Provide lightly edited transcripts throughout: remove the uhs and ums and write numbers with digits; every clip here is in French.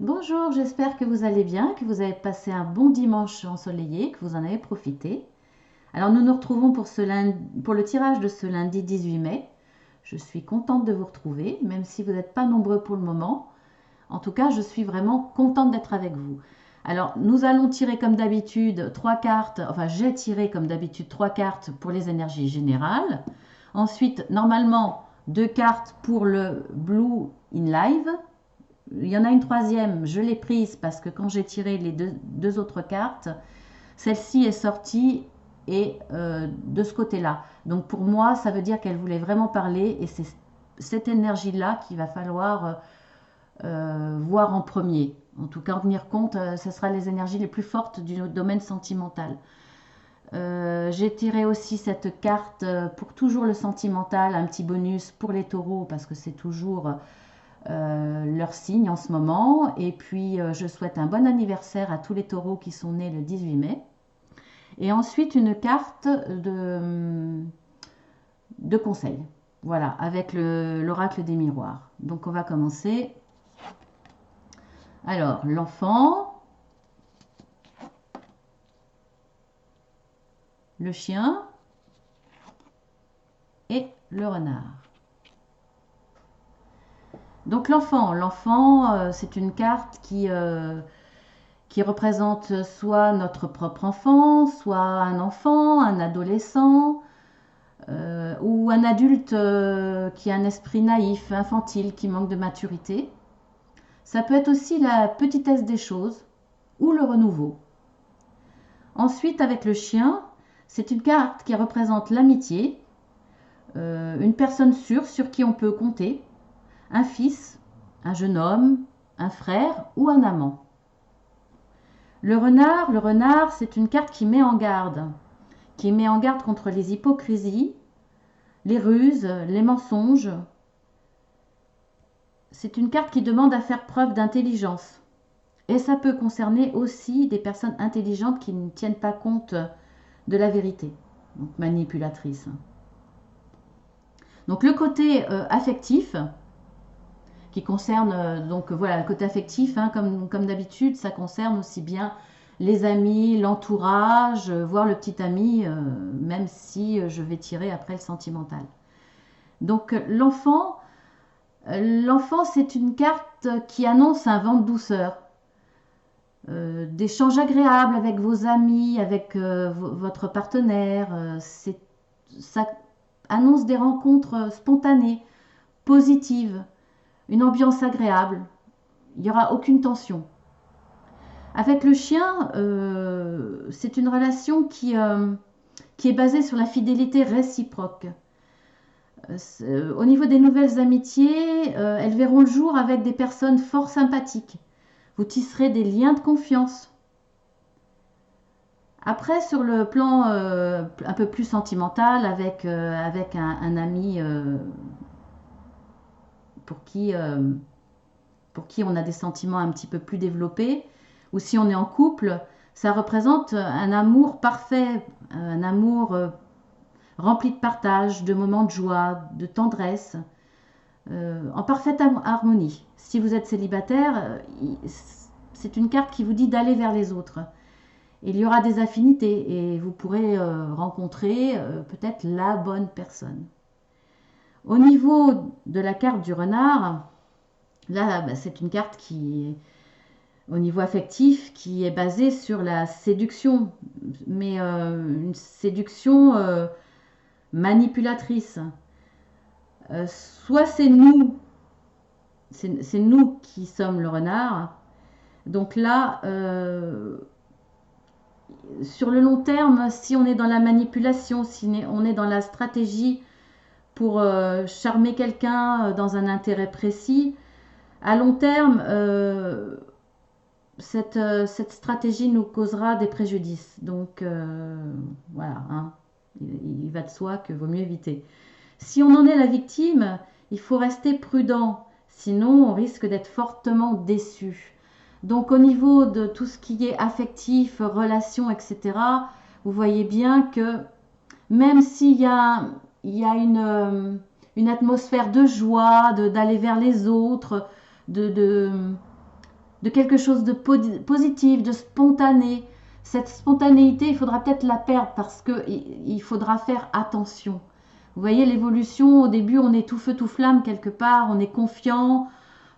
Bonjour, j'espère que vous allez bien, que vous avez passé un bon dimanche ensoleillé, que vous en avez profité. Alors nous nous retrouvons pour le tirage de ce lundi 18 mai. Je suis contente de vous retrouver, même si vous n'êtes pas nombreux pour le moment. En tout cas, je suis vraiment contente d'être avec vous. Alors nous allons tirer comme d'habitude trois cartes, enfin j'ai tiré comme d'habitude trois cartes pour les énergies générales. Ensuite, normalement, deux cartes pour le Blue in Live. Il y en a une troisième, je l'ai prise parce que quand j'ai tiré les deux autres cartes, celle-ci est sortie et de ce côté-là. Donc pour moi, ça veut dire qu'elle voulait vraiment parler et c'est cette énergie-là qu'il va falloir voir en premier. En tout cas, en tenir compte, ce sera les énergies les plus fortes du domaine sentimental. J'ai tiré aussi cette carte pour toujours le sentimental, un petit bonus pour les taureaux parce que c'est toujours leur signe en ce moment. Et puis, je souhaite un bon anniversaire à tous les taureaux qui sont nés le 18 mai. Et ensuite, une carte de conseil. Voilà, avec l'oracle des miroirs. Donc, on va commencer. Alors, l'enfant, le chien et le renard. Donc, l'enfant, c'est une carte qui représente soit notre propre enfant, soit un enfant, un adolescent, ou un adulte qui a un esprit naïf, infantile, qui manque de maturité. Ça peut être aussi la petitesse des choses ou le renouveau. Ensuite, avec le chien, c'est une carte qui représente l'amitié, une personne sûre sur qui on peut compter, un fils, un jeune homme, un frère ou un amant. Le renard, c'est une carte qui met en garde contre les hypocrisies, les ruses, les mensonges. C'est une carte qui demande à faire preuve d'intelligence. Et ça peut concerner aussi des personnes intelligentes qui ne tiennent pas compte de la vérité, donc manipulatrices. Donc le côté affectif, qui concerne, donc voilà, le côté affectif, hein, comme d'habitude, ça concerne aussi bien les amis, l'entourage, voire le petit ami, même si je vais tirer après le sentimental. Donc l'enfant, c'est une carte qui annonce un vent de douceur, d'échanges agréables avec vos amis, avec votre partenaire. Ça annonce des rencontres spontanées, positives, une ambiance agréable. Il n'y aura aucune tension. Avec le chien, c'est une relation qui est basée sur la fidélité réciproque. Au niveau des nouvelles amitiés, elles verront le jour avec des personnes fort sympathiques. Vous tisserez des liens de confiance. Après, sur le plan un peu plus sentimental, avec un ami pour qui, euh, pour qui on a des sentiments un petit peu plus développés, ou si on est en couple, ça représente un amour parfait, un amour rempli de partage, de moments de joie, de tendresse, en parfaite harmonie. Si vous êtes célibataire, c'est une carte qui vous dit d'aller vers les autres. Il y aura des affinités et vous pourrez rencontrer peut-être la bonne personne. Au niveau de la carte du renard, là, bah, c'est une carte qui, au niveau affectif, qui est basée sur la séduction, mais une séduction manipulatrice. Soit c'est nous qui sommes le renard. Donc là, sur le long terme, si on est dans la manipulation, si on est dans la stratégie pour charmer quelqu'un dans un intérêt précis, à long terme, cette stratégie nous causera des préjudices. Donc voilà, hein, il va de soi que vaut mieux éviter. Si on en est la victime, il faut rester prudent, sinon on risque d'être fortement déçu. Donc au niveau de tout ce qui est affectif, relations, etc., vous voyez bien que même s'il y a une atmosphère de joie, d'aller vers les autres, de, de, de quelque chose de positif, de spontané. Cette spontanéité, il faudra peut-être la perdre parce qu'il faudra faire attention. Vous voyez l'évolution, au début on est tout feu tout flamme quelque part, on est confiant,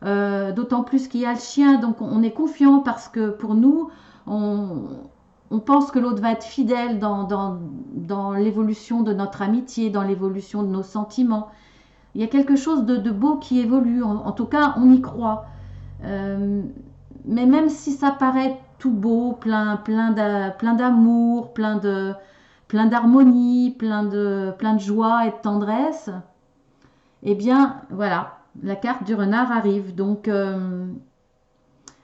d'autant plus qu'il y a le chien, donc on est confiant parce que pour nous, on pense que l'autre va être fidèle dans l'évolution de notre amitié, dans l'évolution de nos sentiments. Il y a quelque chose de beau qui évolue, en tout cas on y croit. Mais même si ça paraît tout beau, plein d'amour, plein d'harmonie, plein de joie et de tendresse, eh bien voilà, la carte du renard arrive. Donc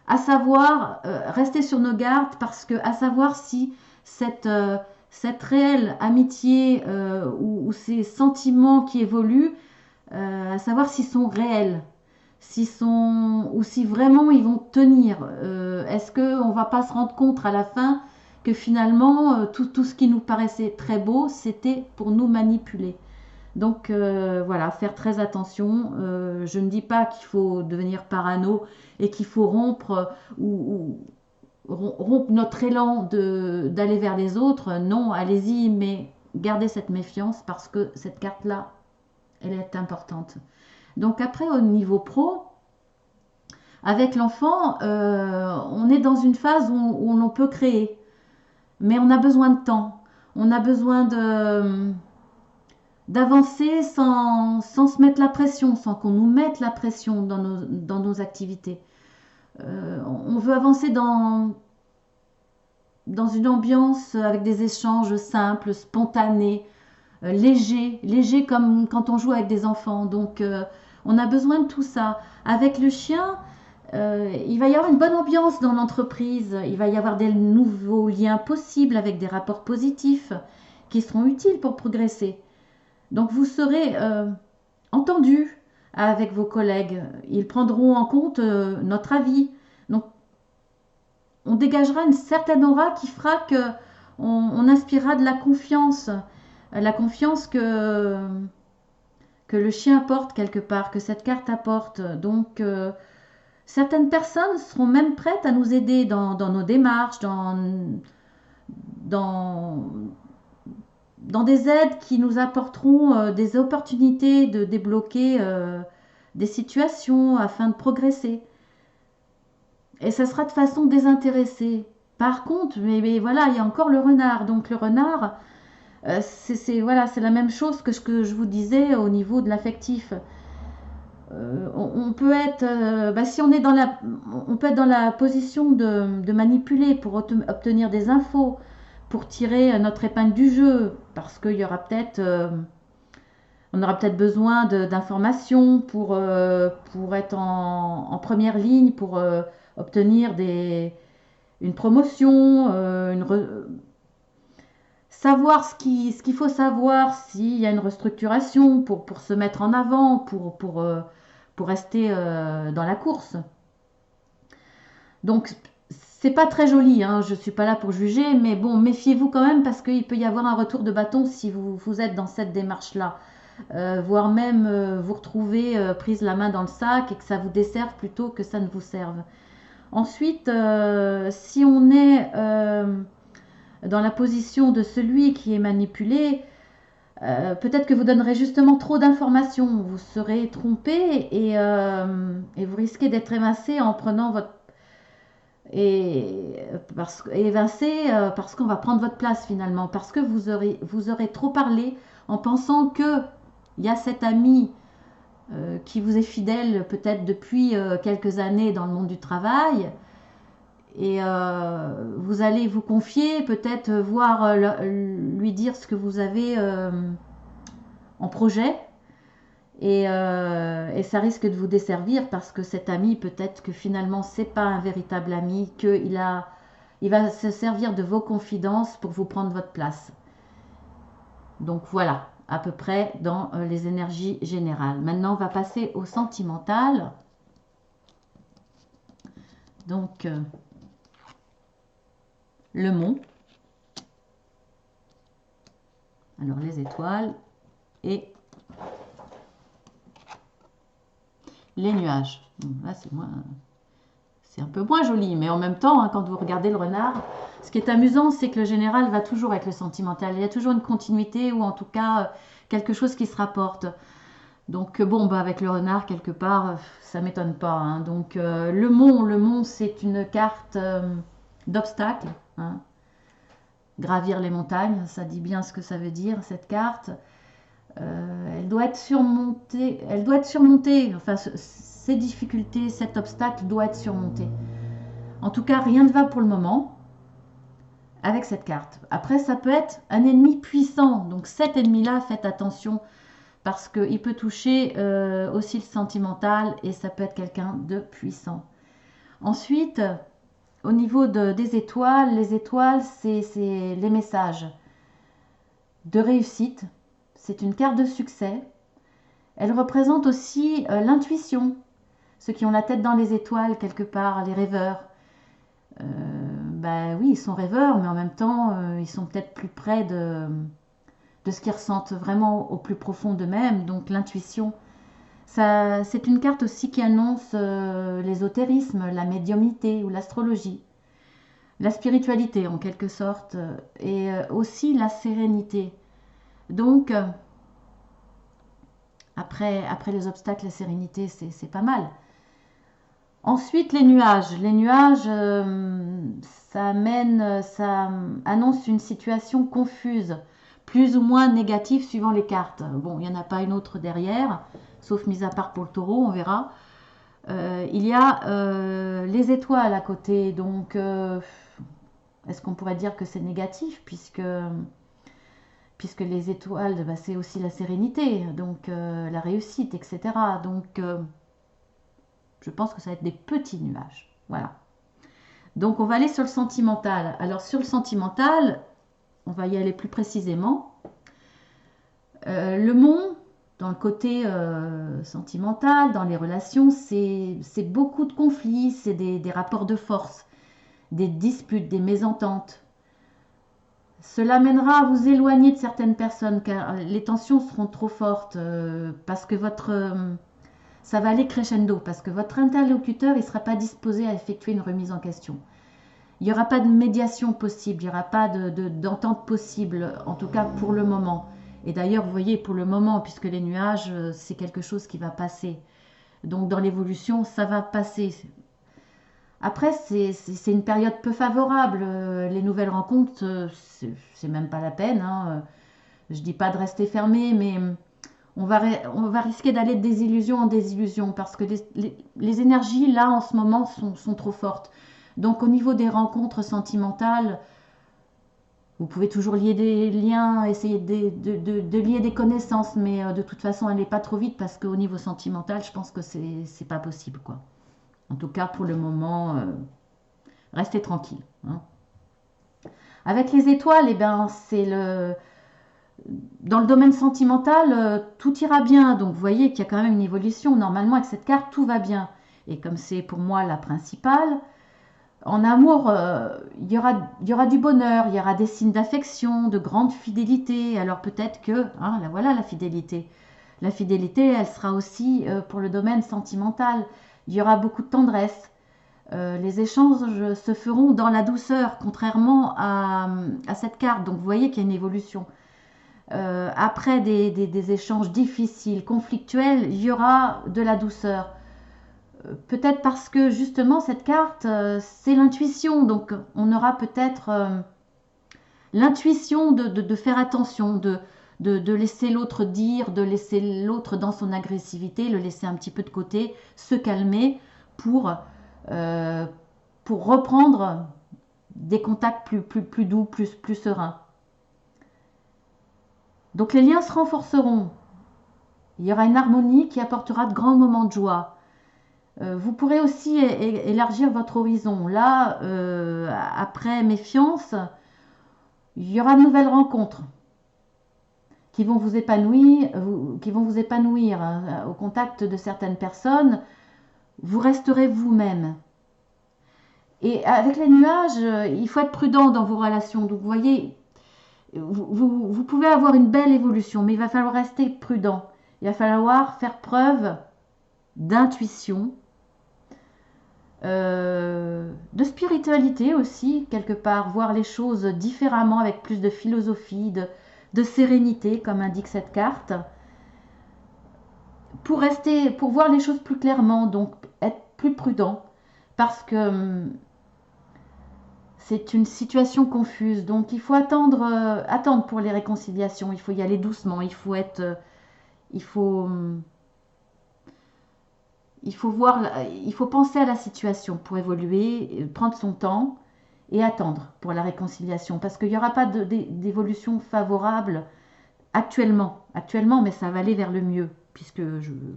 à savoir, rester sur nos gardes parce que à savoir si cette réelle amitié ou ces sentiments qui évoluent, à savoir s'ils sont réels, ou si vraiment ils vont tenir. Est-ce qu'on ne va pas se rendre compte à la fin que finalement tout ce qui nous paraissait très beau, c'était pour nous manipuler. Donc voilà, faire très attention. Je ne dis pas qu'il faut devenir parano et qu'il faut rompre rompre notre élan d'aller vers les autres. Non, allez-y, mais gardez cette méfiance parce que cette carte-là, elle est importante. Donc après, au niveau pro, avec l'enfant, on est dans une phase où l'on peut créer, mais on a besoin de temps. On a besoin d'avancer sans se mettre la pression, sans qu'on nous mette la pression dans nos activités. On veut avancer dans une ambiance avec des échanges simples, spontanés, légers comme quand on joue avec des enfants. Donc on a besoin de tout ça. Avec le chien, il va y avoir une bonne ambiance dans l'entreprise. Il va y avoir des nouveaux liens possibles avec des rapports positifs qui seront utiles pour progresser. Donc vous serez entendu avec vos collègues. Ils prendront en compte notre avis. Donc on dégagera une certaine aura qui fera que on inspirera de la confiance que le chien apporte quelque part, que cette carte apporte. Donc certaines personnes seront même prêtes à nous aider dans nos démarches, dans des aides qui nous apporteront des opportunités de débloquer des situations afin de progresser. Et ça sera de façon désintéressée. Par contre, mais voilà, il y a encore le renard. Donc le renard, voilà, c'est la même chose que ce que je vous disais au niveau de l'affectif. On peut être, si on peut être dans la position de manipuler pour obtenir des infos, pour tirer notre épingle du jeu, parce qu'il y aura peut-être, on aura peut-être besoin d'informations pour être en première ligne, pour obtenir une promotion, savoir ce qu'il faut savoir, s'il y a une restructuration pour se mettre en avant, pour rester dans la course. Donc c'est pas très joli, hein, je suis pas là pour juger, mais bon, méfiez-vous quand même parce qu'il peut y avoir un retour de bâton si vous êtes dans cette démarche-là. Voire même vous retrouver prise la main dans le sac et que ça vous desserve plutôt que ça ne vous serve. Ensuite, si on est dans la position de celui qui est manipulé, peut-être que vous donnerez justement trop d'informations, vous serez trompé et vous risquez d'être évincé en prenant évincé parce qu'on va prendre votre place finalement, parce que vous aurez trop parlé en pensant que il y a cet ami qui vous est fidèle peut-être depuis quelques années dans le monde du travail et vous allez vous confier, peut-être voir lui dire ce que vous avez en projet et ça risque de vous desservir parce que cet ami peut-être que finalement c'est pas un véritable ami, qu'il va se servir de vos confidences pour vous prendre votre place. Donc voilà, à peu près dans les énergies générales. Maintenant, on va passer au sentimental. Donc, le mont. Alors, les étoiles et les nuages. Bon, là, c'est un peu moins joli. Mais en même temps, hein, quand vous regardez le renard, ce qui est amusant, c'est que le général va toujours avec le sentimental. Il y a toujours une continuité ou en tout cas quelque chose qui se rapporte. Donc bon, bah, avec le renard, quelque part, ça m'étonne pas, hein. Donc le mont, c'est une carte d'obstacles, hein. Gravir les montagnes, ça dit bien ce que ça veut dire, cette carte. Elle doit être surmontée, enfin ces difficultés, cet obstacle doit être surmonté. En tout cas, rien ne va pour le moment avec cette carte. Après, ça peut être un ennemi puissant, donc cet ennemi-là, faites attention parce qu'il peut toucher aussi le sentimental et ça peut être quelqu'un de puissant. Ensuite, au niveau des étoiles, les étoiles, c'est les messages de réussite. C'est une carte de succès. Elle représente aussi l'intuition. Ceux qui ont la tête dans les étoiles, quelque part, les rêveurs. Ben oui, ils sont rêveurs, mais en même temps, ils sont peut-être plus près de ce qu'ils ressentent vraiment au plus profond d'eux-mêmes. Donc l'intuition, c'est une carte aussi qui annonce l'ésotérisme, la médiumnité ou l'astrologie. La spiritualité en quelque sorte, et aussi la sérénité. Donc, après les obstacles, la sérénité, c'est pas mal. Ensuite, les nuages. Les nuages, ça annonce une situation confuse, plus ou moins négative suivant les cartes. Bon, il n'y en a pas une autre derrière, sauf mis à part pour le taureau, on verra. Il y a les étoiles à côté, donc est-ce qu'on pourrait dire que c'est négatif puisque les étoiles, bah, c'est aussi la sérénité, donc la réussite, etc. Donc je pense que ça va être des petits nuages. Voilà. Donc on va aller sur le sentimental. Alors sur le sentimental, on va y aller plus précisément. Le mont, dans le côté sentimental, dans les relations, c'est beaucoup de conflits, c'est des rapports de force, des disputes, des mésententes. Cela mènera à vous éloigner de certaines personnes car les tensions seront trop fortes parce que ça va aller crescendo parce que votre interlocuteur il sera pas disposé à effectuer une remise en question. Il n'y aura pas de médiation possible, il n'y aura pas d'entente possible, en tout cas pour le moment. Et d'ailleurs, vous voyez, pour le moment, puisque les nuages, c'est quelque chose qui va passer. Donc dans l'évolution, ça va passer. Après, c'est une période peu favorable. Les nouvelles rencontres, c'est même pas la peine, hein. Je dis pas de rester fermé, mais on va risquer d'aller de désillusion en désillusion parce que les énergies, là, en ce moment, sont trop fortes. Donc, au niveau des rencontres sentimentales, vous pouvez toujours lier des liens, essayer de lier des connaissances, mais de toute façon, allez pas trop vite parce qu'au niveau sentimental, je pense que c'est pas possible, quoi. En tout cas, pour le moment, restez tranquille, hein. Avec les étoiles, eh ben, dans le domaine sentimental, tout ira bien. Donc, vous voyez qu'il y a quand même une évolution. Normalement, avec cette carte, tout va bien. Et comme c'est pour moi la principale, en amour, il y aura du bonheur, il y aura des signes d'affection, de grande fidélité. Alors peut-être que, hein, là, voilà la fidélité. La fidélité, elle sera aussi pour le domaine sentimental. Il y aura beaucoup de tendresse. Les échanges se feront dans la douceur, contrairement à cette carte. Donc vous voyez qu'il y a une évolution. Après des échanges difficiles, conflictuels, il y aura de la douceur. Peut-être parce que justement cette carte, c'est l'intuition. Donc on aura peut-être l'intuition de faire attention, de laisser l'autre dire, de laisser l'autre dans son agressivité, le laisser un petit peu de côté, se calmer pour reprendre des contacts plus doux, plus sereins. Donc les liens se renforceront. Il y aura une harmonie qui apportera de grands moments de joie. Vous pourrez aussi élargir votre horizon. Là, après méfiance, il y aura de nouvelles rencontres qui vont vous épanouir, au contact de certaines personnes. Vous resterez vous-même. Et avec les nuages, il faut être prudent dans vos relations. Donc vous voyez, vous pouvez avoir une belle évolution, mais il va falloir rester prudent. Il va falloir faire preuve d'intuition. de spiritualité aussi, quelque part, voir les choses différemment, avec plus de philosophie, de sérénité, comme indique cette carte, pour voir les choses plus clairement, donc être plus prudent, parce que c'est une situation confuse, donc il faut attendre pour les réconciliations, il faut y aller doucement, il faut, il faut penser à la situation pour évoluer, prendre son temps et attendre pour la réconciliation, parce qu'il n'y aura pas d'évolution favorable actuellement, mais ça va aller vers le mieux,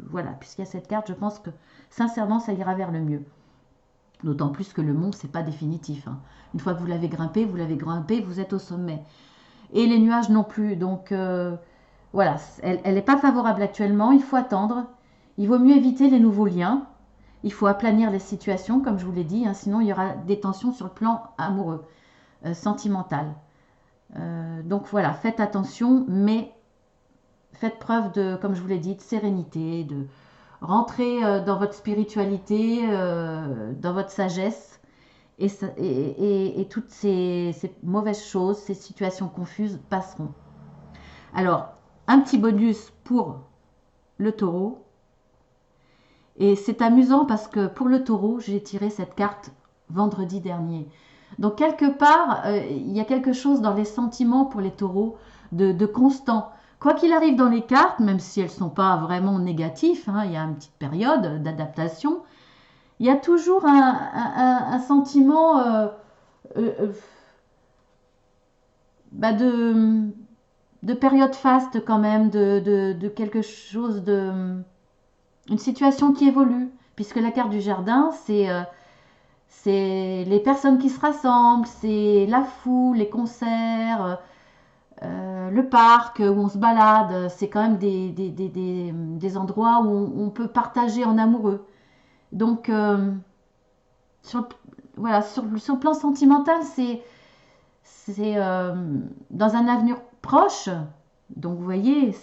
voilà, puisqu'il y a cette carte, je pense que sincèrement, ça ira vers le mieux. D'autant plus que le mont, c'est pas définitif, hein. Une fois que vous l'avez grimpé, vous êtes au sommet. Et les nuages non plus. Donc voilà, elle n'est pas favorable actuellement. Il faut attendre. Il vaut mieux éviter les nouveaux liens. Il faut aplanir les situations, comme je vous l'ai dit, hein, sinon il y aura des tensions sur le plan amoureux, sentimental. Donc voilà, faites attention, mais faites preuve de, comme je vous l'ai dit, de sérénité, de rentrer dans votre spiritualité, dans votre sagesse, et toutes ces mauvaises choses, ces situations confuses passeront. Alors, un petit bonus pour le taureau. Et c'est amusant parce que pour le taureau, j'ai tiré cette carte vendredi dernier. Donc quelque part, il y a quelque chose dans les sentiments pour les taureaux de constant. Quoi qu'il arrive dans les cartes, même si elles ne sont pas vraiment négatives, hein, il y a une petite période d'adaptation, il y a toujours un sentiment euh, bah de période faste quand même, de quelque chose une situation qui évolue, puisque la carte du jardin, c'est les personnes qui se rassemblent, c'est la foule, les concerts, le parc où on se balade, c'est quand même des endroits où on peut partager en amoureux. Donc, sur, voilà, sur le plan sentimental, c'est dans un avenir proche. Donc, vous voyez,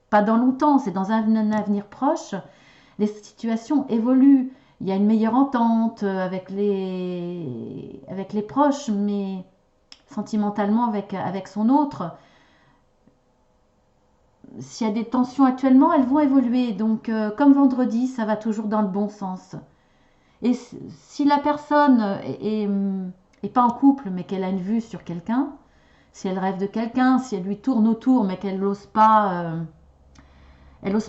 pas dans longtemps, c'est dans un avenir proche. Les situations évoluent. Il y a une meilleure entente avec les proches, mais sentimentalement avec son autre. S'il y a des tensions actuellement, elles vont évoluer. Donc, comme vendredi, ça va toujours dans le bon sens. Et si la personne est pas en couple, mais qu'elle a une vue sur quelqu'un, si elle rêve de quelqu'un, si elle lui tourne autour, mais qu'elle n'ose pas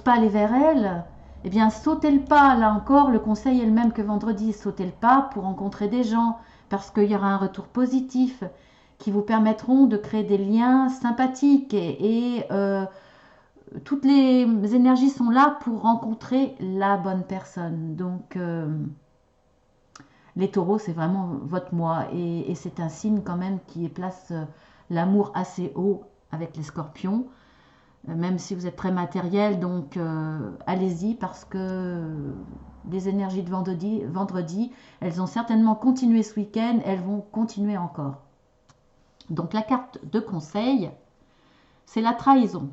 aller vers elle, eh bien, sautez le pas. Là encore, le conseil est le même que vendredi. Sautez le pas pour rencontrer des gens, parce qu'il y aura un retour positif qui vous permettront de créer des liens sympathiques. Toutes les énergies sont là pour rencontrer la bonne personne. Donc, les taureaux, c'est vraiment votre mois. Et c'est un signe quand même qui place l'amour assez haut avec les scorpions. Même si vous êtes très matériel, donc allez-y parce que les énergies de vendredi, elles ont certainement continué ce week-end, elles vont continuer encore. Donc la carte de conseil, c'est la trahison.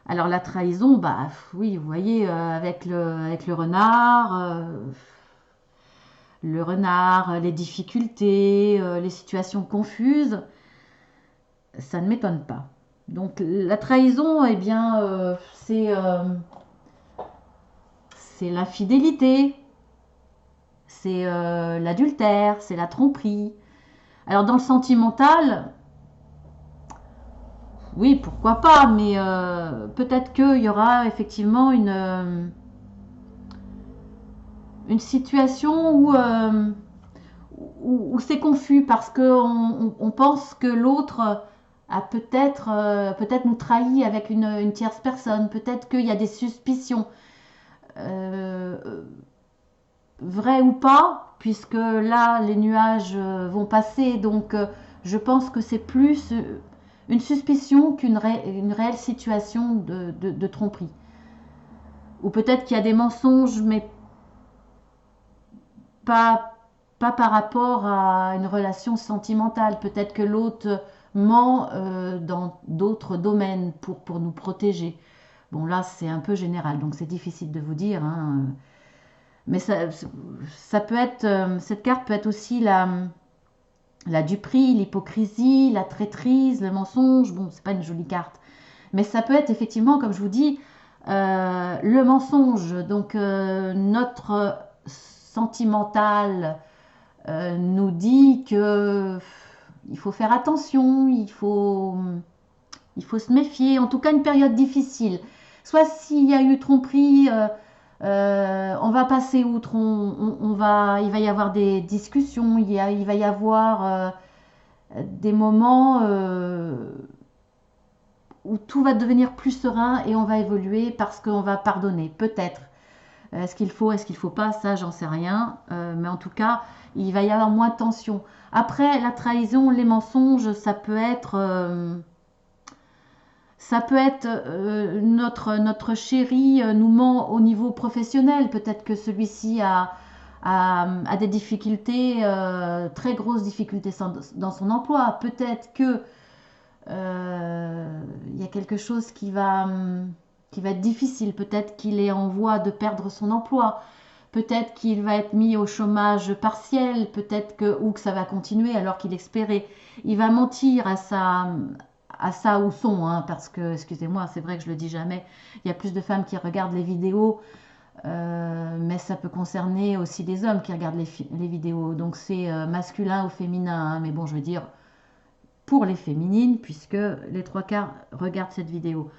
Alors la trahison, bah oui, vous voyez, avec le renard, les difficultés, les situations confuses, ça ne m'étonne pas. Donc la trahison, eh bien, c'est l'infidélité, c'est l'adultère, c'est la tromperie. Alors dans le sentimental, oui, pourquoi pas, mais peut-être qu'il y aura effectivement une situation où c'est confus parce qu'on pense que l'autre a peut-être nous trahi avec une tierce personne, peut-être qu'il y a des suspicions. Euh, Vrai ou pas, puisque là les nuages vont passer, donc je pense que c'est plus une suspicion une réelle situation de tromperie. Ou peut-être qu'il y a des mensonges, mais pas, pas par rapport à une relation sentimentale. Peut-être que l'autre ment dans d'autres domaines pour nous protéger. Bon, là, c'est un peu général, donc c'est difficile de vous dire, hein. Mais ça peut être, cette carte peut être aussi la duperie, l'hypocrisie, la traîtrise, le mensonge. Bon, c'est pas une jolie carte. Mais ça peut être effectivement, comme je vous dis, le mensonge. Donc notre sentimental nous dit que il faut faire attention, il faut se méfier. En tout cas, une période difficile. Soit s'il y a eu tromperie, on va passer outre, il va y avoir des discussions, il va y avoir des moments où tout va devenir plus serein et on va évoluer parce qu'on va pardonner, peut-être. Est-ce qu'il faut pas, ça j'en sais rien, mais en tout cas, il va y avoir moins de tension. Après, la trahison, les mensonges, ça peut être notre chéri nous ment au niveau professionnel. Peut-être que celui-ci a des difficultés, très grosses difficultés dans son emploi. Peut-être que il y a quelque chose qui va être difficile. Peut-être qu'il est en voie de perdre son emploi. Peut-être qu'il va être mis au chômage partiel. Ou que ça va continuer alors qu'il espérait. Il va mentir à ça ou son, hein, parce que, excusez-moi, c'est vrai que je le dis jamais, il y a plus de femmes qui regardent les vidéos, mais ça peut concerner aussi des hommes qui regardent les vidéos, donc c'est masculin ou féminin, hein, mais bon, je veux dire, pour les féminines, puisque les trois quarts regardent cette vidéo.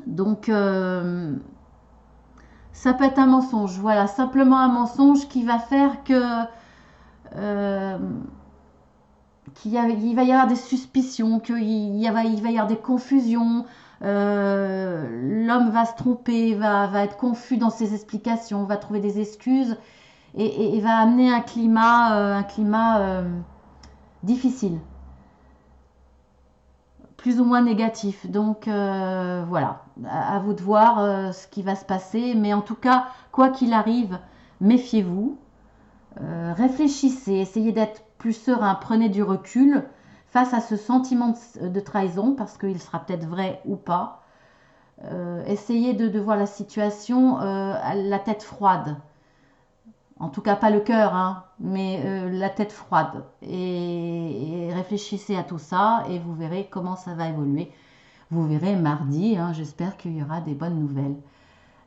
Donc, ça peut être un mensonge, voilà, simplement un mensonge qui va faire que... Euh, il va y avoir des suspicions, il va y avoir des confusions, l'homme va se tromper, va être confus dans ses explications, va trouver des excuses et va amener un climat difficile, plus ou moins négatif. Donc voilà, à vous de voir ce qui va se passer. Mais en tout cas, quoi qu'il arrive, méfiez-vous. Réfléchissez, essayez d'être plus serein, prenez du recul face à ce sentiment de trahison, parce qu'il sera peut-être vrai ou pas. Essayez de voir la situation à la tête froide. En tout cas, pas le cœur, hein, mais la tête froide. Et réfléchissez à tout ça et vous verrez comment ça va évoluer. Vous verrez mardi, hein, j'espère qu'il y aura des bonnes nouvelles.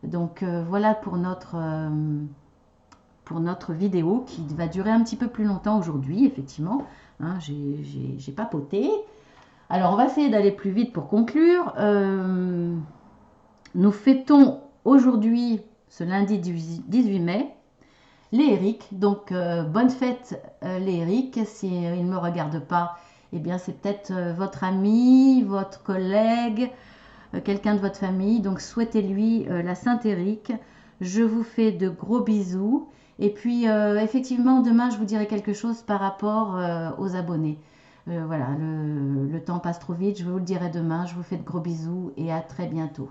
Donc voilà pour notre vidéo qui va durer un petit peu plus longtemps aujourd'hui, effectivement. Hein, j'ai papoté. Alors, on va essayer d'aller plus vite pour conclure. Nous fêtons aujourd'hui, ce lundi 18 mai, les Eric. Donc, bonne fête, les Eric. Si il ne me regarde pas, eh bien, c'est peut-être votre ami, votre collègue, quelqu'un de votre famille. Donc, souhaitez-lui la Sainte Eric. Je vous fais de gros bisous. Et puis, effectivement, demain, je vous dirai quelque chose par rapport aux abonnés. Voilà, le temps passe trop vite. Je vous le dirai demain. Je vous fais de gros bisous et à très bientôt.